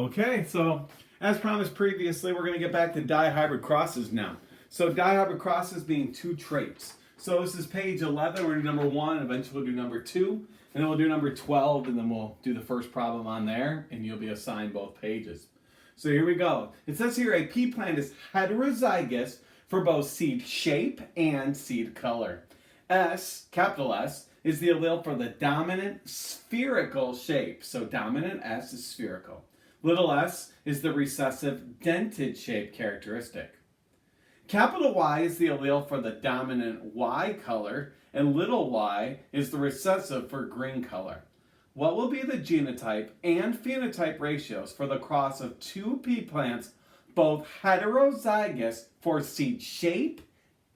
Okay, so as promised previously, we're going to get back to dihybrid crosses now. So dihybrid crosses being two traits. So this is page 11, we're going to do number 1, eventually we'll do number 2, and then we'll do number 12, and then we'll do the first problem on there, and you'll be assigned both pages. So here we go. It says here a pea plant is heterozygous for both seed shape and seed color. S, capital S, is the allele for the dominant spherical shape. So dominant S is spherical. Little s is the recessive dented shape characteristic. Capital Y is the allele for the dominant Y color, and little y is the recessive for green color. What will be the genotype and phenotype ratios for the cross of two pea plants, both heterozygous for seed shape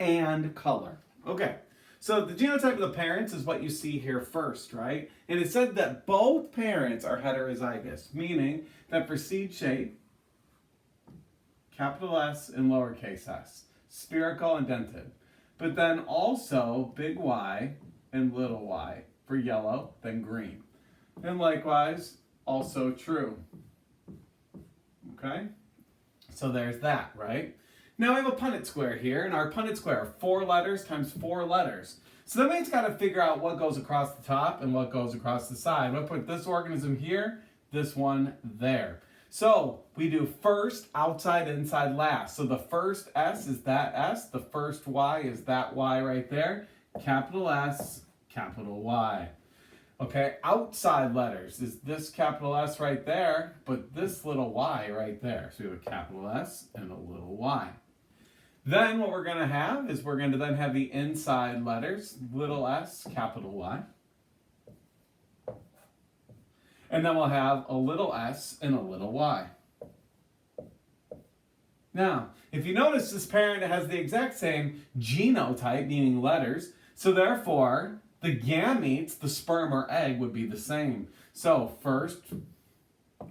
and color? Okay, so the genotype of the parents is what you see here first, right? And it said that both parents are heterozygous, meaning that for seed shape, capital S and lowercase s, spherical and dented. But then also big Y and little y for yellow, then green. And likewise, also true. Okay? So there's that, right? Now we have a Punnett square here, and our Punnett square are 4 letters times 4 letters. So that means got to figure out what goes across the top and what goes across the side. I'm going to put this organism here, this one there. So we do first, outside, inside, last. So the first S is that S. The first Y is that Y right there. Capital S, capital Y. Okay, outside letters is this capital S right there, but this little y right there. So we have a capital S and a little y. Then what we're going to have is we're going to then have the inside letters, little s, capital Y. And then we'll have a little s and a little y. Now, if you notice, this parent has the exact same genotype, meaning letters, so therefore the gametes, the sperm or egg, would be the same. So first,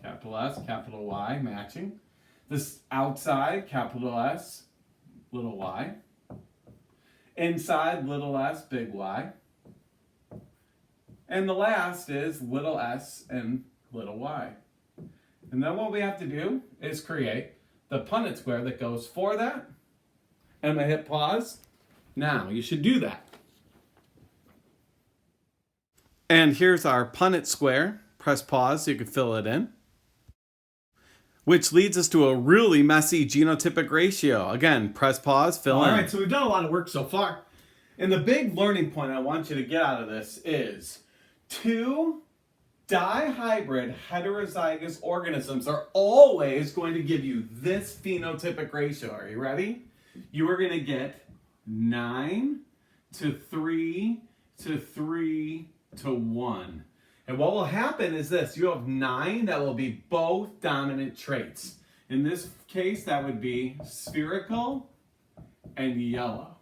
capital S, capital Y, matching. This outside, capital S, little y. Inside, little s, big Y. And the last is little s and little y. And then what we have to do is create the Punnett square that goes for that. And I'm going to hit pause. Now, you should do that. And here's our Punnett square. Press pause so you can fill it in. Which leads us to a really messy genotypic ratio. Again, press pause, fill in. All right, so we've done a lot of work so far. And the big learning point I want you to get out of this is two dihybrid heterozygous organisms are always going to give you this phenotypic ratio. Are you ready? You are going to get 9 to 3 to 3 to 1. And what will happen is this. You have 9 that will be both dominant traits. In this case, that would be spherical and yellow.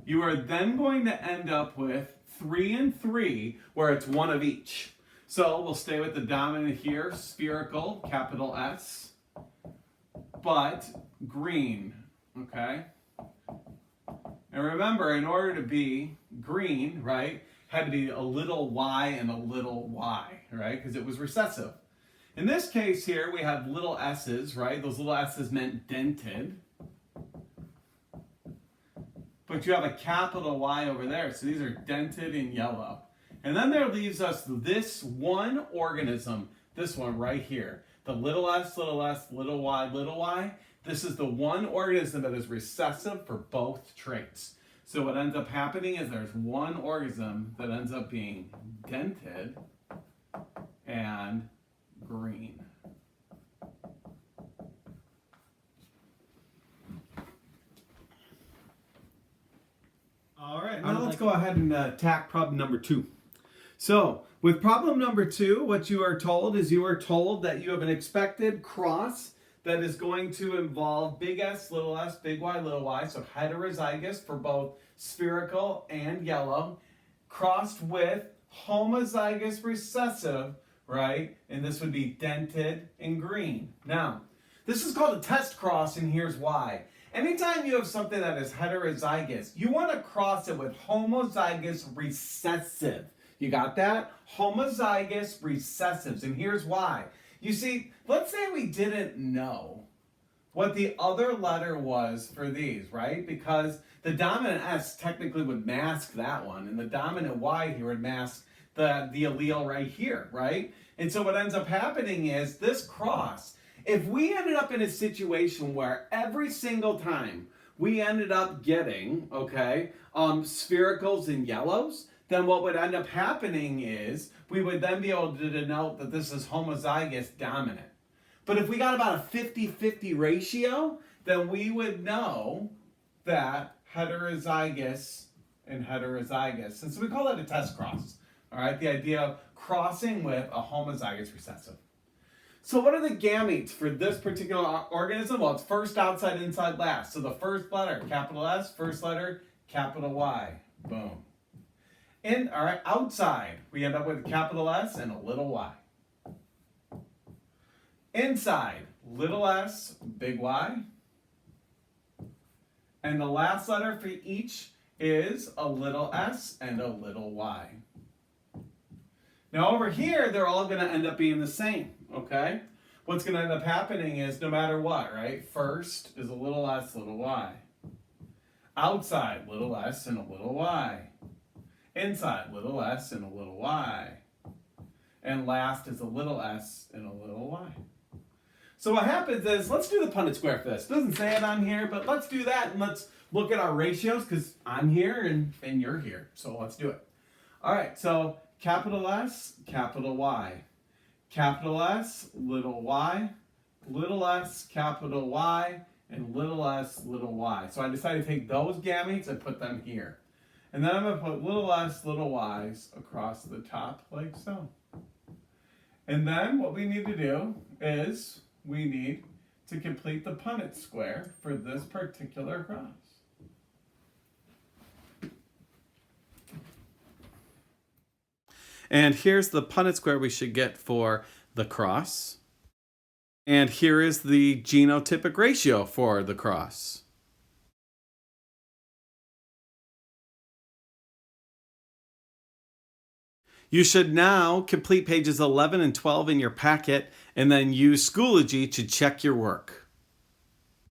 You are then going to end up with 3 and 3, where it's one of each. So we'll stay with the dominant here, spherical, capital S, but green, okay? And remember, in order to be green, right, had to be a little y and a little y, right, because it was recessive. In this case here, we have little s's, right? Those little s's meant dented. But you have a capital Y over there, so these are dented in yellow. And then there leaves us this one organism, this one right here. The little s, little y, little y. This is the one organism that is recessive for both traits. So what ends up happening is there's one organism that ends up being dented and green. All right, now let's go ahead and attack problem number 2. So with problem number 2, what you are told is you are told that you have an expected cross that is going to involve big S, big Y, little y, so heterozygous for both spherical and yellow, crossed with homozygous recessive, right? And this would be dented and green. Now, this is called a test cross, and here's why. Anytime you have something that is heterozygous, you want to cross it with homozygous recessive. You got that? Homozygous recessives, and here's why. You see, let's say we didn't know what the other letter was for these, right? Because the dominant S technically would mask that one, and the dominant Y here would mask the allele right here, right? And so what ends up happening is this cross, if we ended up in a situation where every single time we ended up getting, okay, sphericals and yellows, then what would end up happening is we would then be able to denote that this is homozygous dominant. But if we got about a 50-50 ratio, then we would know that heterozygous and heterozygous. And so we call that a test cross. All right, the idea of crossing with a homozygous recessive. So what are the gametes for this particular organism? Well, it's first, outside, inside, last. So the first letter, capital S, first letter, capital Y. Boom. And, all right, outside, we end up with a capital S and a little y. Inside, little s, big Y. And the last letter for each is a little s and a little y. Now over here, they're all going to end up being the same, okay? What's going to end up happening is no matter what, right? First is a little s, little y. Outside, little s and a little y. Inside, little s and a little y. And last is a little s and a little y. So what happens is, let's do the Punnett square for this. It doesn't say it on here, but let's do that and let's look at our ratios because I'm here and you're here. So let's do it. All right, so capital S, capital Y. Capital S, little y, little s, capital Y, and little s, little y. So I decided to take those gametes and put them here. And then I'm going to put little s, little y's across the top like so. And then what we need to do is we need to complete the Punnett square for this particular cross. And here's the Punnett square we should get for the cross. And here is the genotypic ratio for the cross. You should now complete pages 11 and 12 in your packet and then use Schoology to check your work.